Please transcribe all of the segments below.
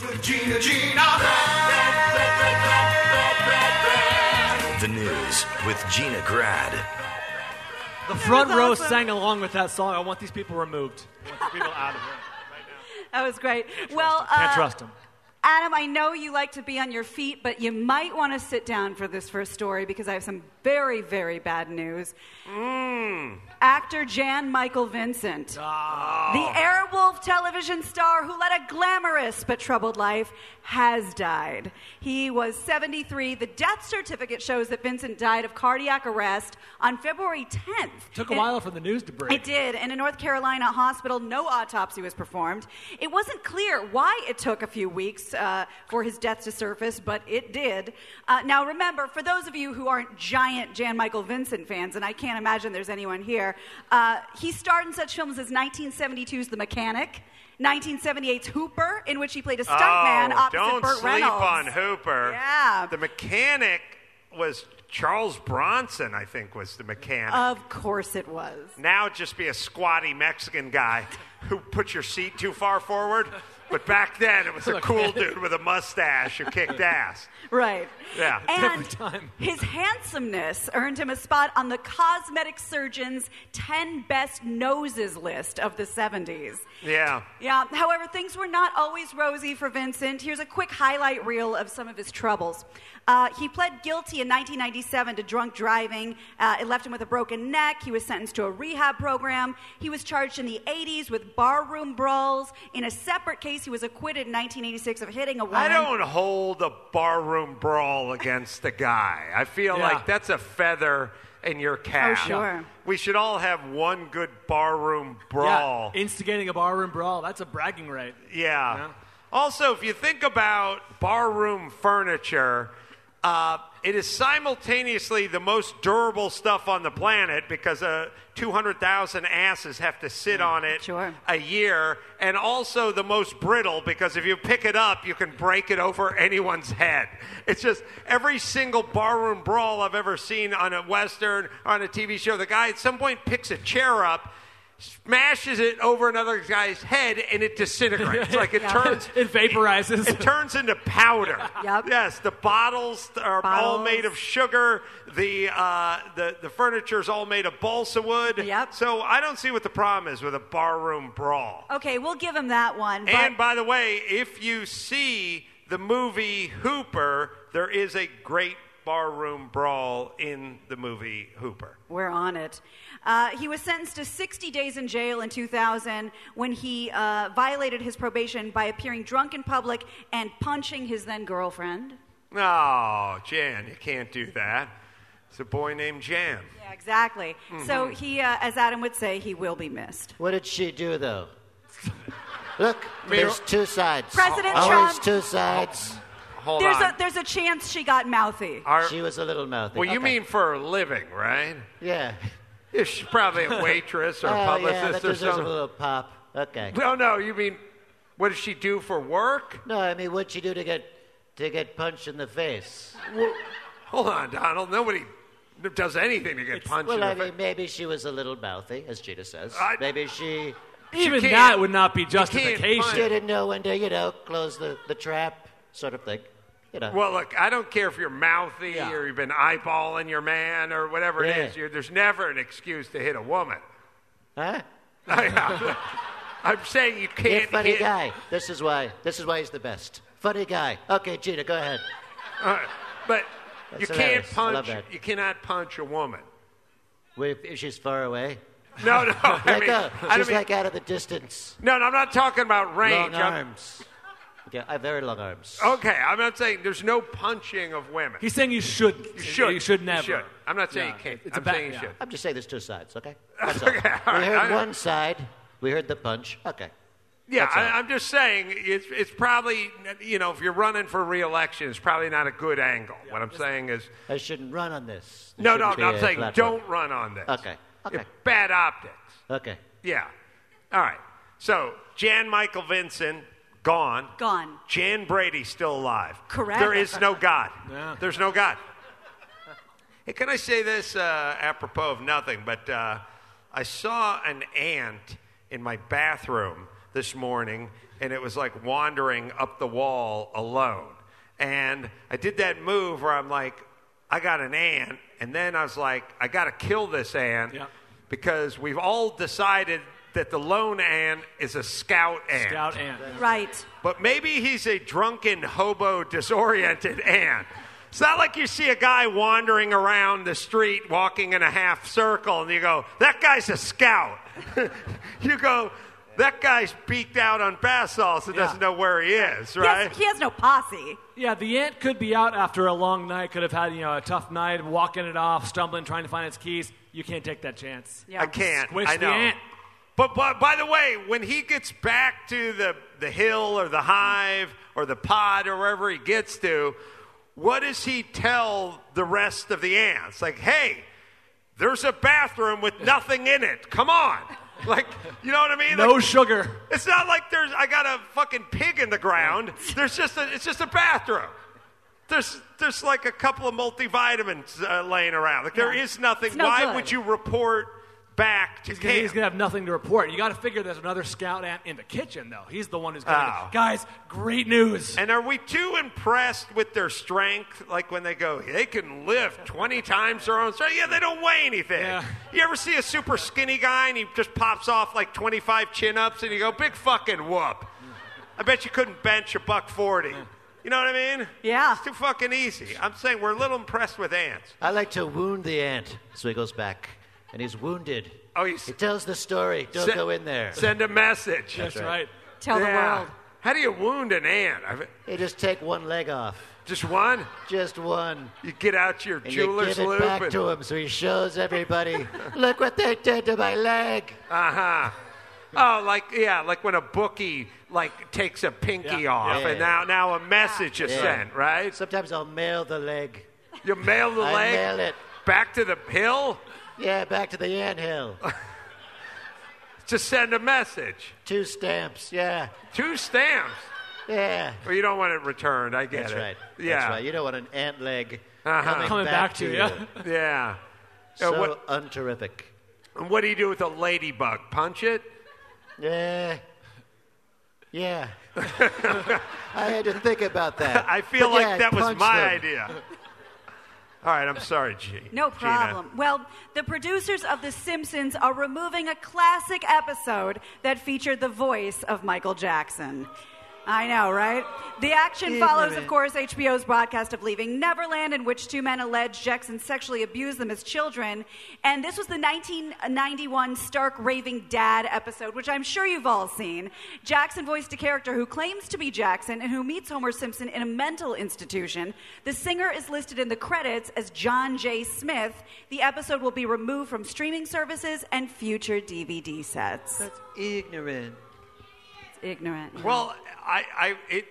with Gina. The news with Gina Grad. The front row sang along with that song. I want these people removed. I want these people out of here right now. That was great. Can't trust them. Adam, I know you like to be on your feet, but you might want to sit down for this first story because I have some very, very bad news. Actor Jan Michael Vincent, the Airwolf television star who led a glamorous but troubled life, has died. He was 73. The death certificate shows that Vincent died of cardiac arrest on February 10th. Took a while for the news to break. It did. In a North Carolina hospital, no autopsy was performed. It wasn't clear why it took a few weeks for his death to surface, but it did. Now, remember, for those of you who aren't giant Jan Michael Vincent fans, and I can't imagine there's anyone here, he starred in such films as 1972's The Mechanic, 1978's Hooper, in which he played a stuntman opposite Burt Reynolds. Don't sleep on Hooper. Yeah. The Mechanic was Charles Bronson, I think, was the mechanic. Of course it was. Now just be a squatty Mexican guy who puts your seat too far forward. But back then, it was a cool dude with a mustache who kicked ass. Right. Yeah. And his handsomeness earned him a spot on the cosmetic surgeon's 10 best noses list of the 70s. Yeah. Yeah. However, things were not always rosy for Vincent. Here's a quick highlight reel of some of his troubles. He pled guilty in 1997 to drunk driving. It left him with a broken neck. He was sentenced to a rehab program. He was charged in the 80s with barroom brawls. In a separate case, he was acquitted in 1986 of hitting a woman. I don't hold a barroom brawl against the guy. I feel like that's a feather in your cap. Oh, sure. We should all have one good barroom brawl. Yeah, instigating a barroom brawl, that's a bragging right. Yeah. Also, if you think about barroom furniture, it is simultaneously the most durable stuff on the planet because 200,000 asses have to sit on it a year, and also the most brittle because if you pick it up, you can break it over anyone's head. It's just every single barroom brawl I've ever seen on a Western, on a TV show, the guy at some point picks a chair up, smashes it over another guy's head, and it disintegrates. Like it turns... It vaporizes. It turns into powder. Yep. Yes, the bottles are all made of sugar. The furniture's all made of balsa wood. Yep. So I don't see what the problem is with a barroom brawl. Okay, we'll give him that one. But And by the way, if you see the movie Hooper, there is a great barroom brawl in the movie Hooper. we're on it. He was sentenced to 60 days in jail in 2000 when he violated his probation by appearing drunk in public and punching his then-girlfriend. Oh, Jan, you can't do that. It's a boy named Jan. Yeah, exactly. Mm-hmm. So he, as Adam would say, he will be missed. What did she do, though? Look, there's two sides. President Always Trump. two sides. Hold on. There's a chance she got mouthy. She was a little mouthy. Well, you mean for a living, right? Yeah. Yeah, she's probably a waitress or a publicist yeah, that or deserves something. a little pop. Okay. No, you mean, what does she do for work? No, I mean, what'd she do to get punched in the face? Well, hold on, Donald. Nobody does anything to get punched in the face. Well, I mean, maybe she was a little mouthy, as Gina says. Maybe she... Even that would not be justification. She didn't know when to, close the trap, sort of thing. Well, look, I don't care if you're mouthy or you've been eyeballing your man or whatever it is. There's never an excuse to hit a woman. Huh? I'm saying you can't You're a funny hit... guy. This is why he's the best. Funny guy. Okay, Gina, go ahead. But That's you hilarious. can't I love punch... that. You cannot punch a woman. Wait, if she's far away? No. I She's mean, like out of the distance. No, I'm not talking about range. Long arms. Yeah, I have very long arms. Okay, I'm not saying there's no punching of women. He's saying you should. You should. You should never. You should. I'm not saying you can't. I'm saying you should. I'm just saying there's two sides, okay? That's Okay, all. all We right. heard one side. We heard the punch. Okay. Yeah, That's all. I'm just saying it's probably, if you're running for re-election, it's probably not a good angle. What I'm saying is... I shouldn't run on this. No, shouldn't be I'm a saying platform. don't run on this. Okay. It's bad optics. Okay. Yeah. All right. So, Jan Michael Vincent, gone. Gone. Jan Brady, still alive. Correct. There is no God. Yeah. There's no God. Hey, can I say this apropos of nothing, but I saw an ant in my bathroom this morning, and it was like wandering up the wall alone. And I did that move where I'm like, I got an ant, and then I was like, I got to kill this ant because we've all decided that the lone ant is a scout ant. Scout ant. Right. But maybe he's a drunken, hobo, disoriented ant. It's not like you see a guy wandering around the street walking in a half circle and you go, that guy's a scout. You go, that guy's beaked out on bath salts and doesn't know where he is, right? He has no posse. Yeah, the ant could be out after a long night, could have had, a tough night, walking it off, stumbling, trying to find its keys. You can't take that chance. Yeah. I can't. Squish I know. the ant. But by the way, when he gets back to the hill or the hive or the pod or wherever he gets to, what does he tell the rest of the ants? Like, hey, there's a bathroom with nothing in it. Come on. Like, you know what I mean? No like, sugar. It's not like I got a fucking pig in the ground. It's just a bathroom. There's like a couple of multivitamins laying around. Like there is nothing. Why would you report back to camp? He's going to have nothing to report. You got to figure there's another scout ant in the kitchen, though. He's the one who's going to guys, great news. And are we too impressed with their strength? Like when they go, they can lift 20 times their own strength. Yeah, they don't weigh anything. Yeah. You ever see a super skinny guy and he just pops off like 25 chin-ups and you go, big fucking whoop. I bet you couldn't bench a $140. You know what I mean? Yeah. It's too fucking easy. I'm saying we're a little impressed with ants. I like to wound the ant. So he goes back, and he's wounded. Oh, He tells the story. Don't go in there. Send a message. That's right. Tell the world. How do you wound an ant? You just take one leg off. Just one? Just one. You get out your And jeweler's you give it loop back to him so he shows everybody, look what they did to my leg. Uh-huh. Oh, like when a bookie takes a pinky off, and now a message is sent, right? Sometimes I'll mail the leg. You mail the I leg mail it. back to the hill Yeah, back to the anthill. to send a message. 2 stamps, yeah. 2 stamps. Yeah. Well, you don't want it returned. I get That's it. right. Yeah. That's right. You don't want an ant leg Coming back to you. Yeah. So unterrific. And what do you do with a ladybug? Punch it? Yeah. Yeah. I had to think about that. I feel But like yeah, that was punch my them. idea. All right, I'm sorry, No problem. Gina. Well, the producers of The Simpsons are removing a classic episode that featured the voice of Michael Jackson. I know, right? The action follows, of course, HBO's broadcast of Leaving Neverland, in which 2 men allege Jackson sexually abused them as children. And this was the 1991 Stark Raving Dad episode, which I'm sure you've all seen. Jackson voiced a character who claims to be Jackson and who meets Homer Simpson in a mental institution. The singer is listed in the credits as John J. Smith. The episode will be removed from streaming services and future DVD sets. That's ignorant. Ignorant. Yeah. Well,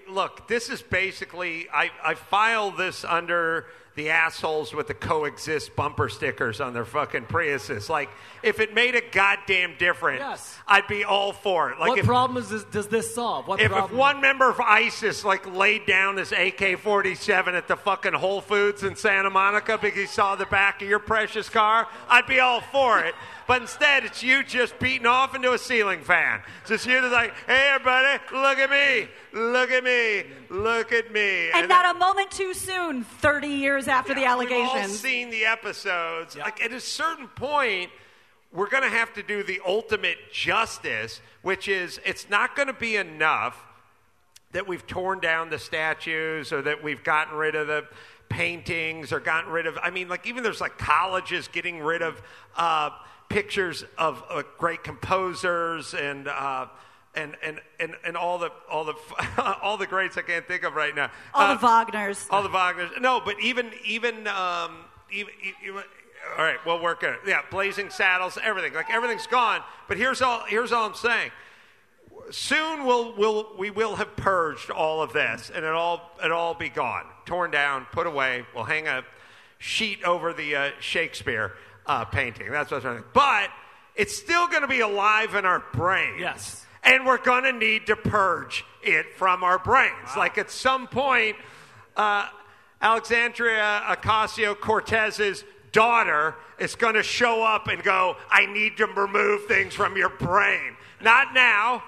look, this is basically, I file this under the assholes with the coexist bumper stickers on their fucking Priuses. Like, if it made a goddamn difference, I'd be all for it. Like, What problem does this solve? If one member of ISIS, laid down his AK-47 at the fucking Whole Foods in Santa Monica because he saw the back of your precious car, I'd be all for it. But instead, it's you just beating off into a ceiling fan. It's just you that's like, hey, everybody, look at me, look at me, look at me. And not a moment too soon, 30 years after the We've all allegations. seen the episodes. Like, at a certain point, we're going to have to do the ultimate justice, which is it's not going to be enough that we've torn down the statues or that we've gotten rid of the paintings or gotten rid of, even there's colleges getting rid of pictures of great composers and all the all the greats I can't think of right now. All the Wagners. All the Wagners. No, but even all right, we'll work it. Yeah, Blazing Saddles, everything. Everything's gone. But here's all I'm saying. Soon we will have purged all of this, and it'll all be gone, torn down, put away. We'll hang a sheet over the Shakespeare painting. That's what I'm saying. But it's still going to be alive in our brains. Yes. And we're going to need to purge it from our brains. Wow. Like at some point, Alexandria Ocasio-Cortez's daughter is going to show up and go, I need to remove things from your brain. Not now.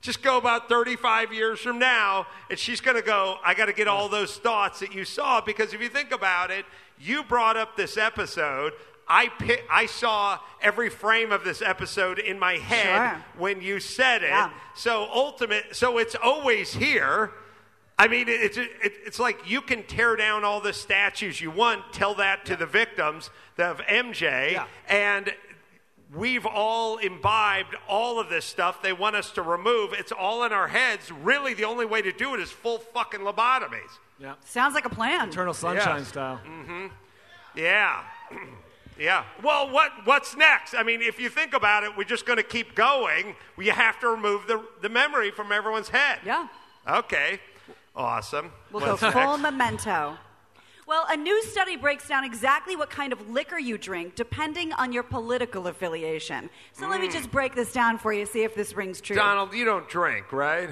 Just go about 35 years from now, and she's going to go, I got to get all those thoughts that you saw, because if you think about it, you brought up this episode. I saw every frame of this episode in my head when you said it. Yeah. So it's always here. I mean, it's like you can tear down all the statues you want, tell that to the victims of MJ, and we've all imbibed all of this stuff they want us to remove. It's all in our heads. Really, the only way to do it is full fucking lobotomies. Yeah. Sounds like a plan. Eternal Sunshine style. Mm-hmm. Yeah. Yeah. Well, what's next? I mean, if you think about it, we're just going to keep going. You have to remove the memory from everyone's head. Yeah. Okay. Awesome. We'll go full memento. Well, a new study breaks down exactly what kind of liquor you drink depending on your political affiliation. So let me just break this down for you, see if this rings true. Donald, you don't drink, right?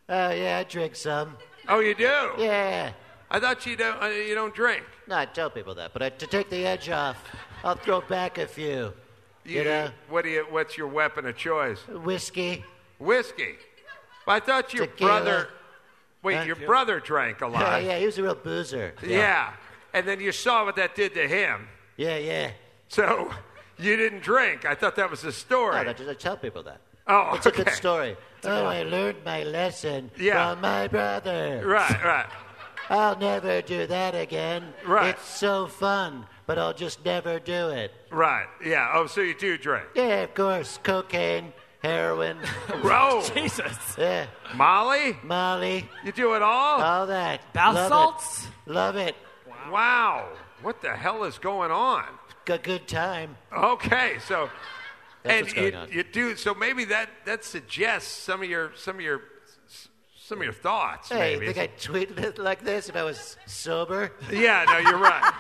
Yeah, I drink some. Oh, you do? Yeah. I thought you don't drink. No, I tell people that, but to take the edge off, I'll throw back a few. You know? What's your weapon of choice? Whiskey. Whiskey. Well, I thought your Tequila. brother... Wait, your brother drank a lot. Yeah, he was a real boozer. Yeah. And then you saw what that did to him. Yeah. So you didn't drink. I thought that was a story. No, I tell people that. Oh, it's a good story. I learned my lesson from my brother. Right. I'll never do that again. Right. It's so fun, but I'll just never do it. Right, yeah. Oh, so you do drink. Yeah, of course. Cocaine, heroin. Bro. Jesus. Yeah. Molly? You do it all? All that. Bath salts? Love it. Wow. What the hell is going on? Good time. Okay, so... That's and what's going on. You do, so maybe that suggests some of your thoughts. Hey, maybe. you think I tweeted it like this if I was sober? Yeah, no, you're right.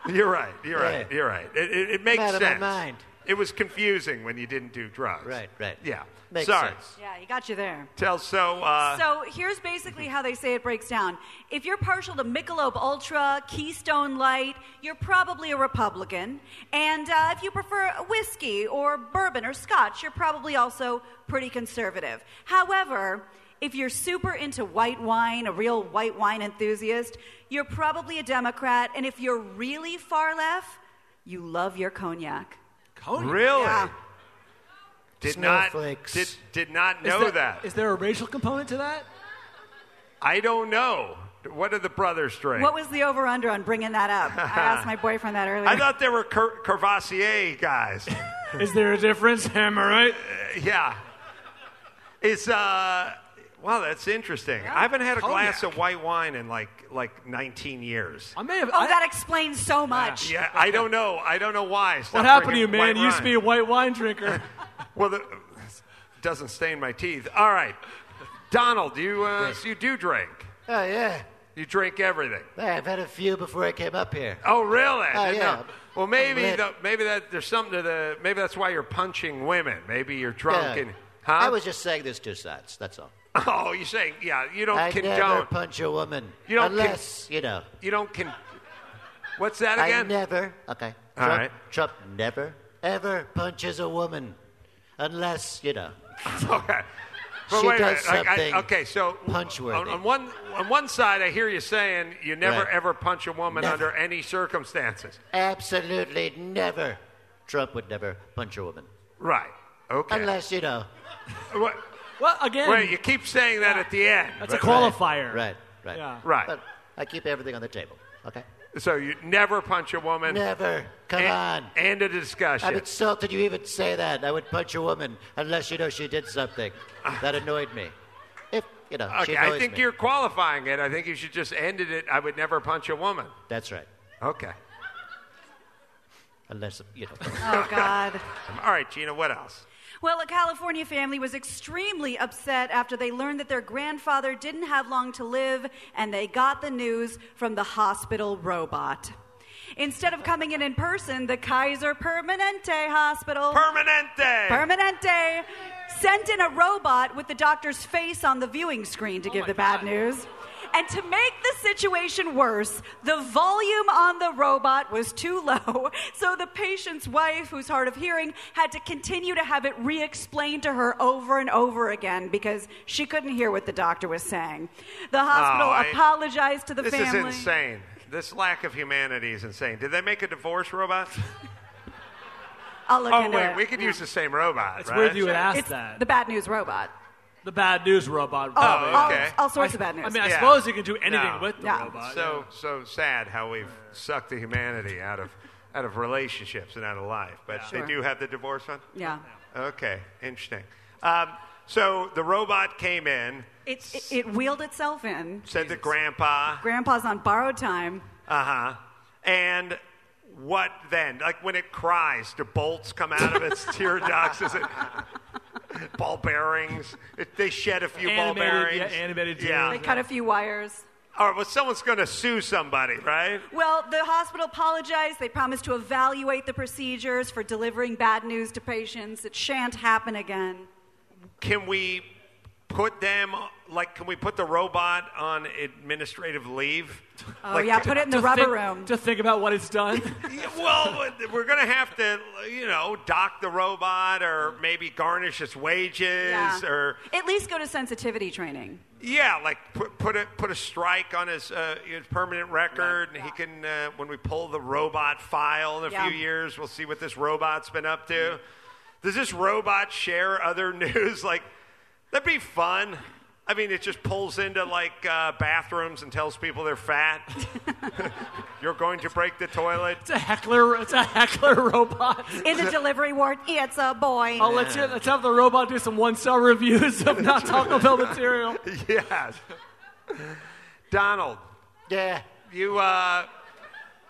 You're right. Yeah. It makes I'm out sense. of my mind. It was confusing when you didn't do drugs. Right. Yeah. Makes Sorry. sense. Yeah, you got you there. So here's basically how they say it breaks down. If you're partial to Michelob Ultra, Keystone Light, you're probably a Republican. And if you prefer whiskey or bourbon or scotch, you're probably also pretty conservative. However, if you're super into white wine, a real white wine enthusiast, you're probably a Democrat. And if you're really far left, you love your cognac. Really? Yeah. Did Snowflakes. not know that. Is there a racial component to that? I don't know. What did the brothers drink? What was the over-under on bringing that up? I asked my boyfriend that earlier. I thought they were Courvoisier guys. Is there a difference? Am I right? Yeah. It's wow, that's interesting. I haven't had a glass of white wine in like 19 years. I may have. that explains so much. Yeah, I don't know. I don't know why. Stop What happened to you, drinking man? You used to be a white wine drinker. Well, it doesn't stain my teeth. All right. Donald, you do drink. Oh, yeah. You drink everything. I've had a few before I came up here. Oh, really? Oh, Didn't yeah. know. Well, maybe there's something to maybe that's why you're punching women. Maybe you're drunk and... Huh? I was just saying there's two sides, that's all. Oh, you're saying, you don't condone... I never punch a woman. You don't unless, you know. You don't What's that again? I never... Okay. All right. Trump never, ever punches a woman. Unless, you know. Okay. But She wait a does minute. something Okay, so punch-worthy. on one side, I hear you saying you never Right. ever punch a woman Never. under any circumstances. Absolutely never. Trump would never punch a woman. Right. Okay. Unless, you know. What? Well, again, Wait, you keep saying that at the end. that's a qualifier. Right. Yeah. Right. But I keep everything on the table, okay? So you never punch a woman. Never. Come on. And a discussion. I'm insulted you even say that. I would punch a woman unless, you know, she did something that annoyed me. If, you know, she Okay, I annoys think me. you're qualifying it. I think you should just end it. I would never punch a woman. That's right. Okay. Unless, you know. Oh, God. All right, Gina, what else? Well, a California family was extremely upset after they learned that their grandfather didn't have long to live, and they got the news from the hospital robot. Instead of coming in person, the Kaiser Permanente Hospital Permanente sent in a robot with the doctor's face on the viewing screen to give the bad news. And to make the situation worse, the volume on the robot was too low, so the patient's wife, who's hard of hearing, had to continue to have it re-explained to her over and over again because she couldn't hear what the doctor was saying. The hospital apologized to the family. This is insane. This lack of humanity is insane. Did they make a divorce robot? I'll look into it. We could use the same robot, It's right? weird you would ask It's that. the bad news robot. The bad news robot. Okay. All sorts of bad news. I mean, I Yeah. suppose you can do anything No. with the Yeah. robot. So sad how we've sucked the humanity out of relationships and out of life. But Sure. they do have the divorce fund? Yeah. Okay, interesting. So the robot came in, It wheeled itself in. said to Grandpa, Grandpa's on borrowed time. and what then? Like when it cries, do bolts come out of its tear ducts? Is it ball bearings? They shed a few ball bearings. Yeah, animated. Yeah. They cut a few wires. All right, well, someone's going to sue somebody, right? Well, the hospital apologized. They promised to evaluate the procedures for delivering bad news to patients. It shan't happen again. Can we put the robot on administrative leave? Oh, yeah, put it in the rubber room. To think about what it's done. Well, we're going to have to, dock the robot or maybe garnish its wages Yeah. or... At least go to sensitivity training. Yeah, like put a strike on his permanent record, and he can, when we pull the robot file in a few years, we'll see what this robot's been up to. Does this robot share other news? Like, that'd be fun. I mean, it just pulls into, bathrooms and tells people they're fat. You're going to break the toilet. It's a heckler robot. In the delivery ward, it's a boy. Oh, let's have the robot do some 1-star reviews of not Taco Bell material. Yes. Donald. Yeah. You,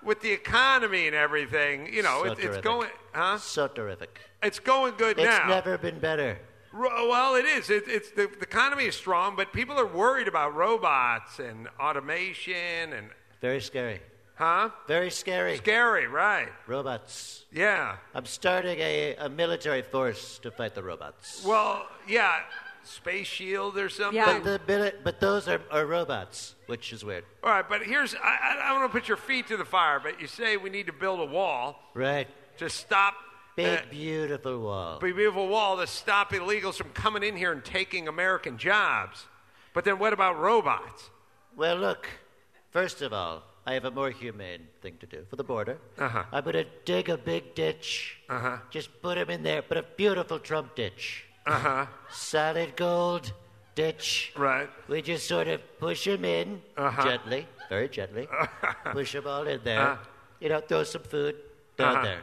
with the economy and everything, it's going, huh? So terrific. It's going good now. It's never been better. Well, it is. It's the economy is strong, but people are worried about robots and automation and... Very scary. Huh? Very scary. Scary, right. Robots. Yeah. I'm starting a military force to fight the robots. Well, yeah. Space Shield or something? Yeah. But those are robots, which is weird. All right, but here's... I want to put your feet to the fire, but you say we need to build a wall. Right. To stop... Big, beautiful wall. Big, beautiful wall to stop illegals from coming in here and taking American jobs. But then what about robots? Well, look, first of all, I have a more humane thing to do for the border. I'm going to dig a big ditch. Just put him in there, but a beautiful Trump ditch. Solid gold ditch. Right. We just sort of push him in gently, very gently. Push them all in there. Throw some food down there.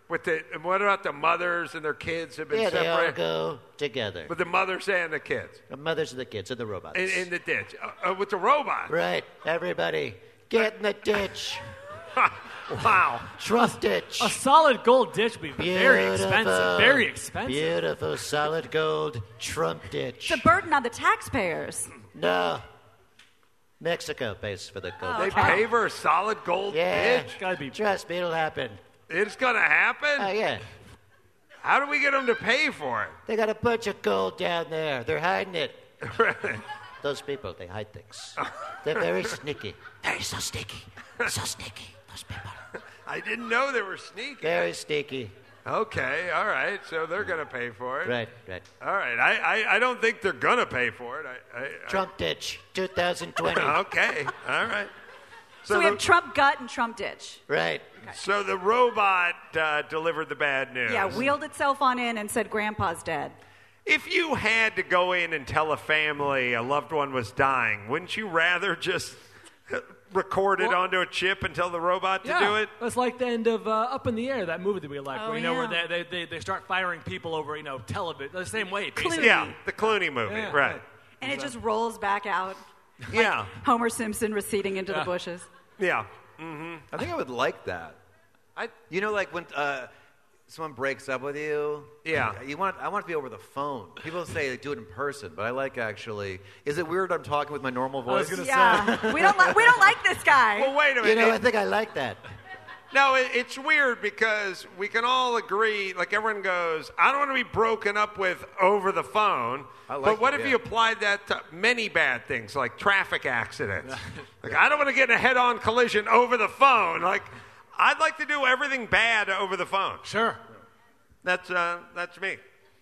And what about the mothers and their kids have been Yeah, separated? they all go together. With the mothers and the kids. The mothers and the kids and the robots. In the ditch. With the robot. Right. Everybody, get in the ditch. Wow. Trump ditch. A solid gold ditch would be very expensive. Very expensive. Beautiful solid gold Trump ditch. It's a burden on the taxpayers. No. Mexico pays for the gold They ditch. pay for a solid gold Yeah. ditch? Gotta be. Trust me, it'll happen. It's going to happen? Oh, yeah. How do we get them to pay for it? They got a bunch of gold down there. They're hiding it. Right. Those people, they hide things. They're very sneaky. Very so sneaky. So sneaky, those people. I didn't know they were sneaky. Very sneaky. Okay, all right. So they're going to pay for it. Right. All right. I don't think they're going to pay for it. Trump ditch, 2020. Okay, all right. So we have Trump gut and Trump ditch. Right. So the robot delivered the bad news. Yeah, wheeled itself on in and said Grandpa's dead. If you had to go in and tell a family a loved one was dying, wouldn't you rather just record it onto a chip and tell the robot to do it? It's like the end of Up in the Air, that movie that we like, Oh, where they start firing people over television the same way. Basically. Yeah, the Clooney movie, Yeah, right. And it just rolls back out. Yeah, Homer Simpson receding into the bushes. yeah. I think I would like that. Like when someone breaks up with you. Yeah. I want it to be over the phone. People say do it in person, but I like actually. Is it weird I'm talking with my normal voice? I was gonna Yeah, we don't like this guy. Well, wait a minute. I think I like that. No, it's weird because we can all agree, like everyone goes, I don't want to be broken up with over the phone. But what if you applied that to many bad things, like traffic accidents? Like, I don't want to get in a head-on collision over the phone. Like, I'd like to do everything bad over the phone. Sure. That's me.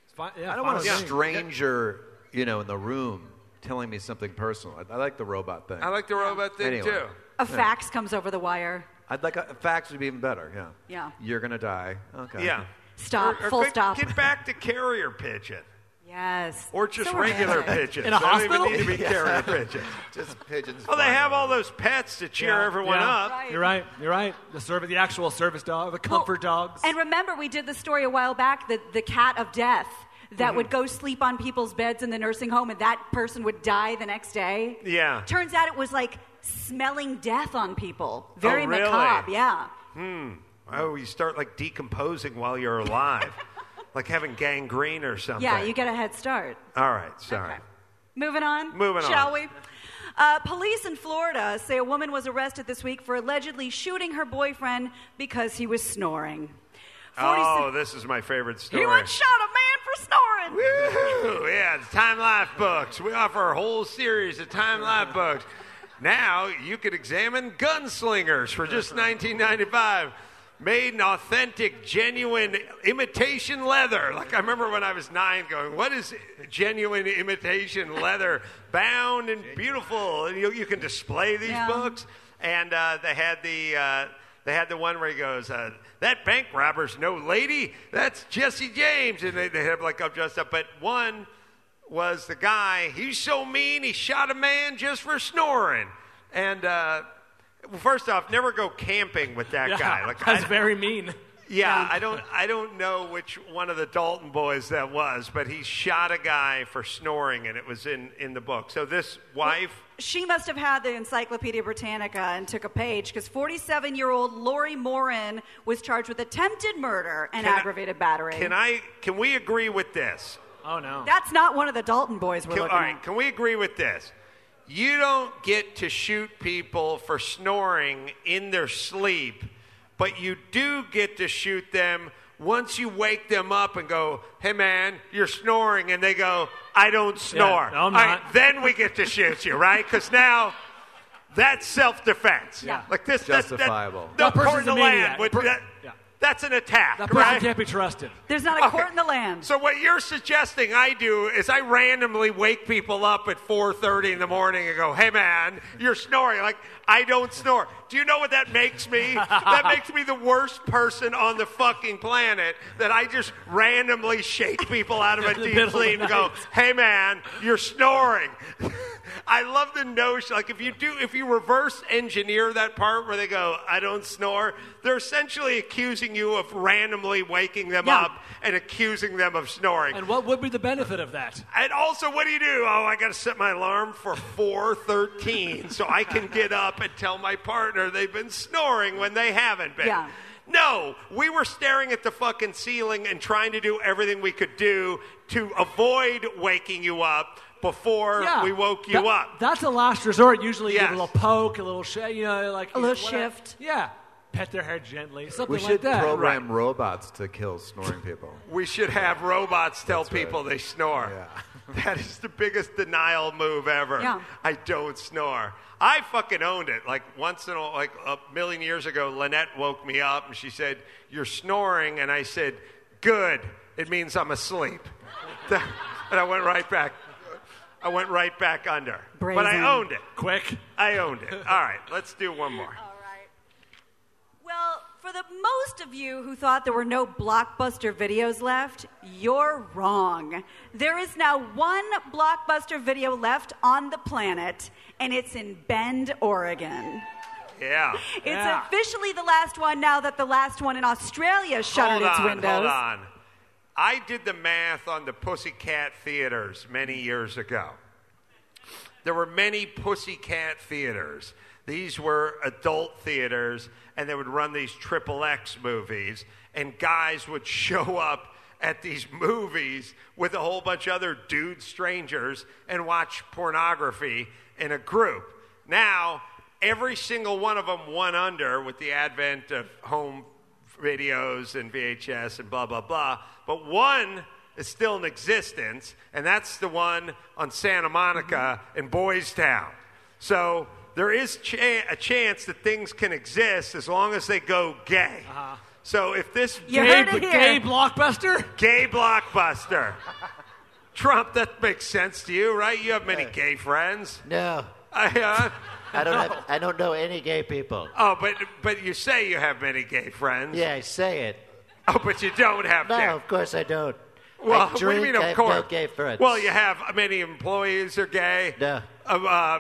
It's fine. Yeah, I don't want a stranger, in the room telling me something personal. I like the robot thing. I like the robot thing, Anyway. too. A fax comes over the wire. I'd like a fax would be even better, yeah. Yeah. You're going to die. Okay. Yeah. Stop. Or Full stop. Get back to carrier pigeon. Yes. Or just So regular romantic. pigeons. In a They don't hospital? even need to be carrier pigeons. Just pigeons. Oh, they flying have all around. those pets to cheer everyone up. Right. You're right. The actual service dog, the comfort dogs. And remember, we did the story a while back, the cat of death that would go sleep on people's beds in the nursing home, and that person would die the next day. Yeah. Turns out it was like smelling death on people. Very really? macabre, yeah. Oh, you start like decomposing while you're alive. Like having gangrene or something. Yeah, you get a head start. All right, sorry. Okay. Moving on. Moving on. Shall we? Police in Florida say a woman was arrested this week for allegedly shooting her boyfriend because he was snoring. Oh, this is my favorite story. He once shot a man for snoring. Woo! Yeah, it's Time Life books. We offer a whole series of Time Life books. Now you could examine gunslingers for just $19.95. Made in authentic, genuine imitation leather. Like I remember when I was 9 going, what is genuine imitation leather? Bound and beautiful. And you can display these books. And they had the one where he goes, that bank robber's no lady. That's Jesse James. And they have like up dressed up. But one was the guy, he's so mean, he shot a man just for snoring. And first off, never go camping with that guy. Like, that's very mean. Yeah, I don't know which one of the Dalton boys that was, but he shot a guy for snoring, and it was in the book. So this wife... She must have had the Encyclopedia Britannica and took a page, because 47-year-old Lori Morin was charged with attempted murder and aggravated battery. Can we agree with this? Oh, no. That's not one of the Dalton boys we're looking All right, at. can we agree with this? You don't get to shoot people for snoring in their sleep, but you do get to shoot them once you wake them up and go, hey, man, you're snoring. And they go, I don't snore. Yeah, no, I'm All not. right, then we get to shoot you, right? Because now that's self-defense. Yeah. Like this, Justifiable. No That court person's in the a land. maniac. That's an attack, That person right? can't be trusted. There's not a court in the land. So what you're suggesting I do is I randomly wake people up at 4:30 in the morning and go, hey, man, you're snoring. Like, I don't snore. Do you know what that makes me? That makes me the worst person on the fucking planet, that I just randomly shake people out of a deep sleep and go, hey, man, you're snoring. I love the notion, like if you reverse engineer that part where they go, I don't snore, they're essentially accusing you of randomly waking them up and accusing them of snoring. And what would be the benefit of that? And also, what do you do? Oh, I got to set my alarm for 4:13 so I can get up and tell my partner they've been snoring when they haven't been. Yeah. No, we were staring at the fucking ceiling and trying to do everything we could do to avoid waking you up before we woke you up. That's a last resort. Usually you give Yes. a little poke, a little like A little whatever. shift. Yeah. Pet their hair gently, something We like should that. program robots to kill snoring people. We should have robots tell That's right. people they snore. Yeah. That is the biggest denial move ever. Yeah. I don't snore. I fucking owned it. Like once in a million years ago, Lynette woke me up and she said, "You're snoring," and I said, "Good. It means I'm asleep." And I went right back. I went right back under. Brazen. But I owned it. Quick. I owned it. All right, let's do one more. All right. Well, for the most of you who thought there were no Blockbuster videos left, you're wrong. There is now one Blockbuster video left on the planet, and it's in Bend, Oregon. Yeah. It's officially the last one now that the last one in Australia shuttered its windows. Hold on. I did the math on the Pussycat theaters many years ago. There were many Pussycat theaters. These were adult theaters, and they would run these XXX movies, and guys would show up at these movies with a whole bunch of other dude strangers and watch pornography in a group. Now, every single one of them went under with the advent of home videos and VHS and blah, blah, blah. But one is still in existence, and that's the one on Santa Monica in Boys Town. So there is a chance that things can exist as long as they go gay. So if this Gay blockbuster? Gay blockbuster. Trump, that makes sense to you, right? You have many gay friends. No. I don't know any gay people. Oh, but you say you have many gay friends. Yeah, I say it. Oh, but you don't have No, gay. of course I don't. Well, I what do you mean, I of have course? no gay friends. Well, you have many employees are gay. No.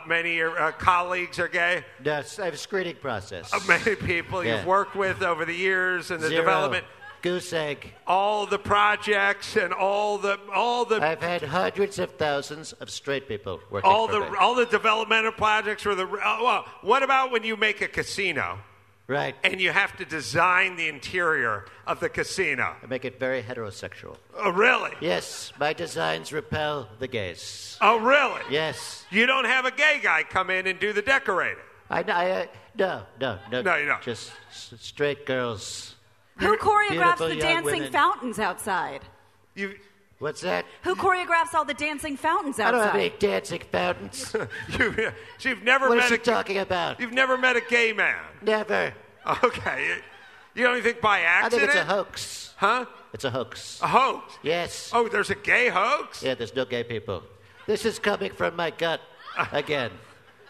Many colleagues are gay. No, I have a screening process. Many people you've worked with over the years and the development. Goose egg. All the projects and all the. I've had hundreds of thousands of straight people working all for the me. all the developmental projects for the. Well, what about when you make a casino? Right. And you have to design the interior of the casino. I make it very heterosexual. Oh, really? Yes, my designs repel the gays. Oh, really? Yes. You don't have a gay guy come in and do the decorating. No, No, you don't. Just straight girls. Who choreographs Beautiful the young dancing women. fountains outside? What's that? Who choreographs all the dancing fountains I outside? don't have any dancing fountains. You've never What met is she a talking about? You've never met a gay man. Never. Okay. You don't think by I accident? think it's a hoax. Huh? It's a hoax. A hoax? Yes. Oh, there's a gay hoax? Yeah, there's no gay people. This is coming from my gut again.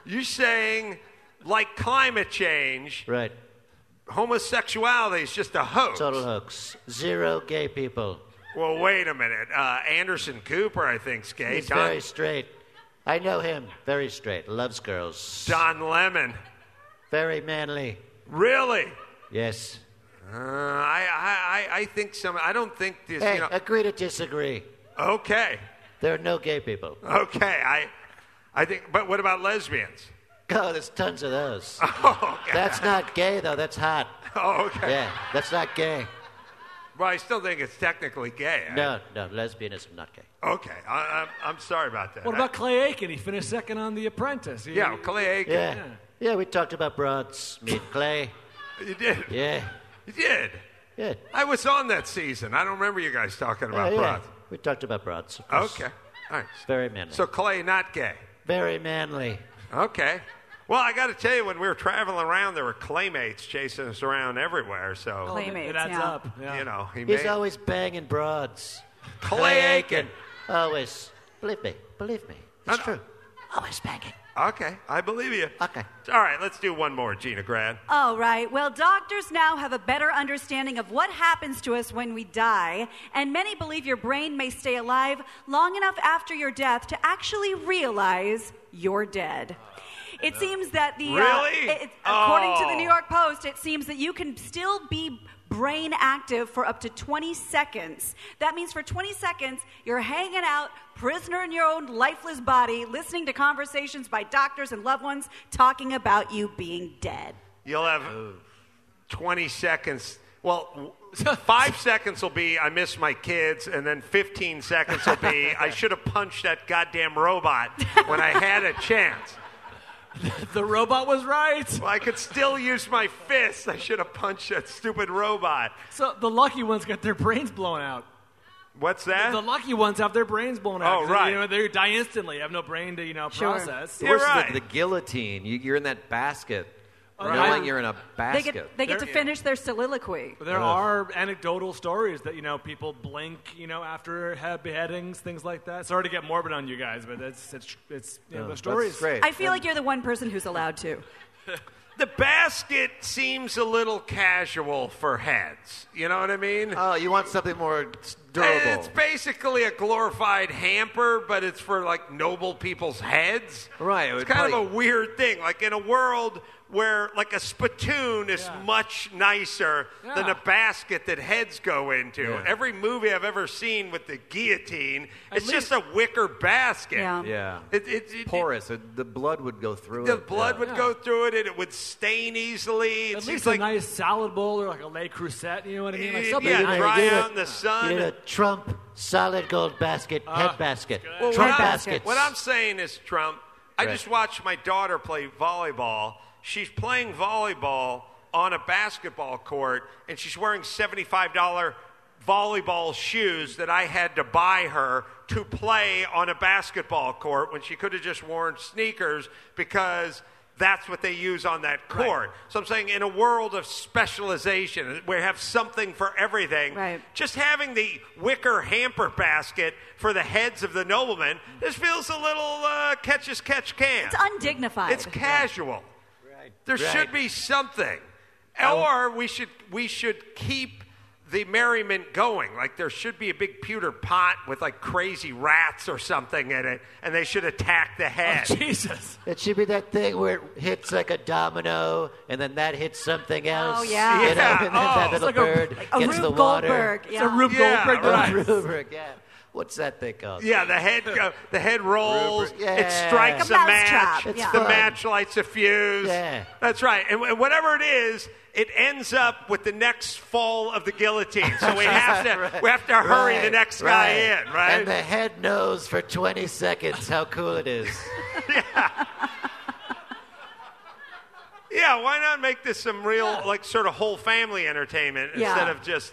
You're saying, like climate change, Right. homosexuality is just a hoax. Total hoax. Zero gay people. Well, wait a minute. Anderson Cooper, I think, is gay. He's very straight. I know him. Very straight. Loves girls. Don Lemon. Very manly. Really? Yes. I think some. I don't think this. Hey, You know, agree to disagree. okay. There are no gay people. Okay. I think. But what about lesbians? Oh, there's tons of those. Oh, okay. That's not gay, though. That's hot. Oh, okay. Yeah, that's not gay. Well, I still think it's technically gay. No, lesbianism, not gay. Okay. I'm sorry about that. What about Clay Aiken? He finished second on The Apprentice. Yeah, Clay Aiken. Yeah, we talked about broads. Me and Clay. You did. Yeah. You did. Yeah. I was on that season. I don't remember you guys talking about yeah. broads. We talked about broads. Of course. Okay. All right. Very manly. So Clay, not gay. Very manly. Okay. Well, I got to tell you, when we were traveling around, there were claymates chasing us around everywhere. So Playmates, It adds yeah. up. Yeah. you know, He's always banging broads. Clay Aiken. Always. Believe me. It's know. true. Always banging. Okay, I believe you. Okay. All right, let's do one more, Gina Grad. All right. Well, doctors now have a better understanding of what happens to us when we die, and many believe your brain may stay alive long enough after your death to actually realize you're dead. It seems that the Really? according to the Oh. New York Post, it seems that you can still be brain active for up to 20 seconds. That means for 20 seconds, you're hanging out, prisoner in your own lifeless body, listening to conversations by doctors and loved ones talking about you being dead. You'll have 20 seconds. Well, 5 seconds will be I miss my kids, and then 15 seconds will be I should have punched that goddamn robot when I had a chance. The robot was right. Well, I could still use my fists. I should have punched that stupid robot. So the lucky ones get their brains blown out. What's that? The lucky ones have their brains blown out. Oh, 'cause right. They die instantly. Have no brain to Sure. process. You're Worse is right. the guillotine. You're in that basket, Right. knowing you're in a They basket. get to finish their soliloquy. There are anecdotal stories that people blink after beheadings, things like that. Sorry to get morbid on you guys, but it's the stories. That's great. I feel like you're the one person who's allowed to. The basket seems a little casual for heads. You know what I mean? Oh, you want something more durable. It's basically a glorified hamper, but it's for like noble people's heads. Right, it It's would kind of probably- a weird thing. Like in a world where like a spittoon is much nicer than Yeah. a basket that heads go into. Yeah. Every movie I've ever seen with the guillotine, it's least- just a wicker basket. Yeah. Yeah. It- Porous. The blood would go through The it. blood Yeah. would go through it, and it would stain easily. It At seems least like a nice salad bowl or like a Le Creuset, you know what I mean? Like Yeah, something yeah, nice. dry You need out in the sun. You need a Trump solid gold basket, head basket. Well, Trump what baskets. What I'm saying is, Trump, I Right. just watched my daughter play volleyball, she's playing volleyball on a basketball court, and she's wearing $75 volleyball shoes that I had to buy her to play on a basketball court when she could have just worn sneakers because that's what they use on that court. Right. So I'm saying in a world of specialization, we have something for everything. Right. Just having the wicker hamper basket for the heads of the noblemen, this feels a little catch as catch can. It's undignified. It's casual. Right. There should be something. Or we should keep the merriment going. Like there should be a big pewter pot with like crazy rats or something in it, and they should attack the head. Oh, Jesus. It should be that thing where it hits like a domino, and then that hits something else. Oh, yeah. You know, and then that little like bird a gets Rube the water. Goldberg. It's a Rube Goldberg. right. Rubric, yeah. What's that thing called? Yeah, the head rolls. Rubric, yeah. It strikes Like a a match. mousetrap, It's yeah. The fun. match lights a fuse. Yeah. That's right. And whatever it is, it ends up with the next fall of the guillotine. So we have to hurry the next guy in, right? And the head knows for 20 seconds how cool it is. Yeah, why not make this some real, like, sort of whole family entertainment instead of just,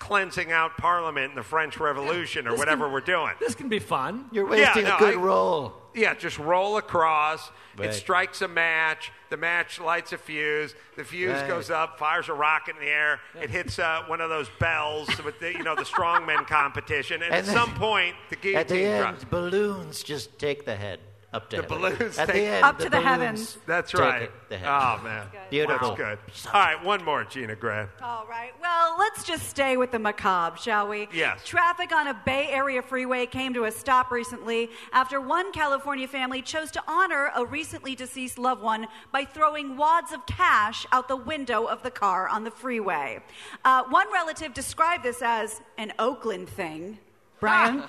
cleansing out Parliament in the French Revolution or whatever we're doing? This can be fun. You're wasting a good roll. Yeah, just roll across. Right. It strikes a match. The match lights a fuse. The fuse goes up, fires a rocket in the air. It hits one of those bells with the strongman competition. And at then, some point, the guillotine at the end, drops. balloons just take the head up to The heaven. balloons At take the end, Up to the balloons heavens. That's take right. it, the head. Oh, man. Beautiful. That's good. All right, one more, Gina Grad. All right. Well, let's just stay with the macabre, shall we? Yes. Traffic on a Bay Area freeway came to a stop recently after one California family chose to honor a recently deceased loved one by throwing wads of cash out the window of the car on the freeway. One relative described this as an Oakland thing. Brian?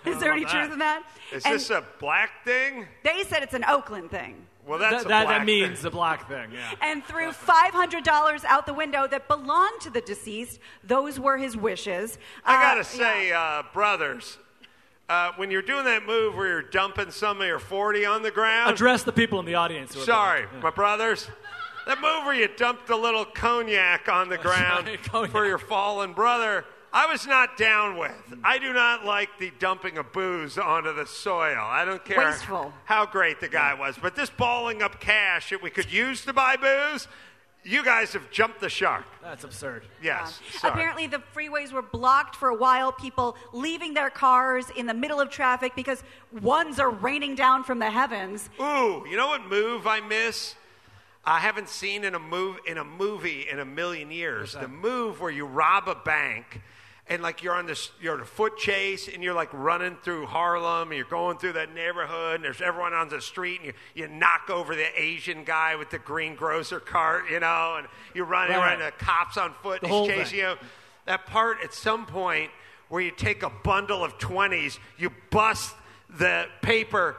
Is there any truth in that? Is And this a black thing? they said it's an Oakland thing. Well, that's a That black means thing. the black thing, yeah. And threw $500 out the window that belonged to the deceased. Those were his wishes. I gotta say, brothers, when you're doing that move where you're dumping some of your 40 on the ground. Address the people in the audience. Who are Sorry, black. my brothers. That move where you dumped a little cognac on the ground right, cognac. for your fallen brother, I was not down with. I do not like the dumping of booze onto the soil. I don't care Wasteful. how great the guy was. But this balling up cash that we could use to buy booze, you guys have jumped the shark. That's absurd. Yes. Sorry. Apparently, the freeways were blocked for a while. People leaving their cars in the middle of traffic because ones are raining down from the heavens. Ooh, you know what move I miss? I haven't seen in a movie in a million years. The move where you rob a bank and like you're on a foot chase and you're like running through Harlem and you're going through that neighborhood and there's everyone on the street and you knock over the Asian guy with the green grocer cart, and you're running around, the cops on foot The and whole he's chasing thing. you. That part at some point where you take a bundle of 20s, you bust the paper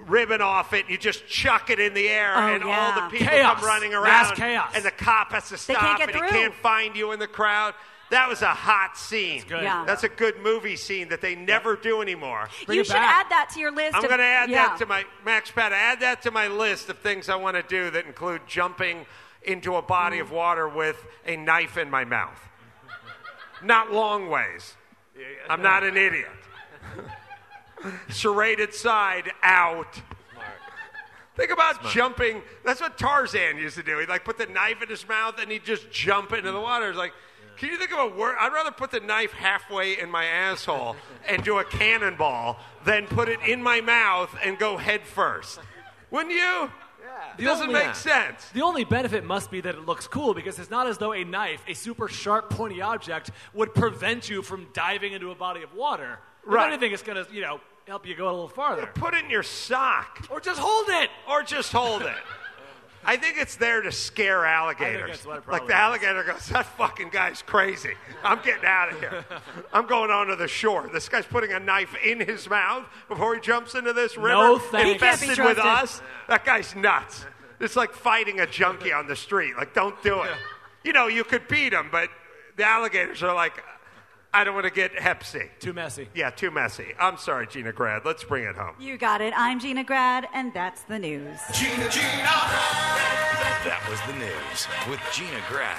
ribbon off it, you just chuck it in the air, and all the people Chaos. come running Mass around, chaos. and the cop has to They can't stop, get and he through. can't find you in the crowd. That was a hot scene. good. Yeah. That's a good movie scene that they never do anymore. Bring You it should back. add that to your list. I'm going to add yeah. that to my Max Pat. Add that to my list of things I want to do that include jumping into a body of water with a knife in my mouth. Not long ways. I'm not an idiot. Serrated side out. Think about jumping. That's what Tarzan used to do. He'd like put the knife in his mouth and he'd just jump into the water. It's like, can you think of a word? I'd rather put the knife halfway in my asshole and do a cannonball than put it in my mouth and go head first. Wouldn't you? It doesn't make sense. The only benefit must be that it looks cool because it's not as though a knife, a super sharp, pointy object, would prevent you from diving into a body of water. Right. If anything, it's going to, help you go a little farther. Put it in your sock. Or just hold it. Or just hold it. I think it's there to scare alligators. that's what it Like probably the is. alligator goes, that fucking guy's crazy. I'm getting out of here. I'm going onto the shore. This guy's putting a knife in his mouth before he jumps into this river. No thanks. He can't be infested with trusted. us. That guy's nuts. It's like fighting a junkie on the street. Like, don't do it. You could beat him, but the alligators are like, I don't want to get Hep C. Too messy. Yeah, too messy. I'm sorry, Gina Grad. Let's bring it home. You got it. I'm Gina Grad, and that's the news. Gina. That was the news with Gina Grad.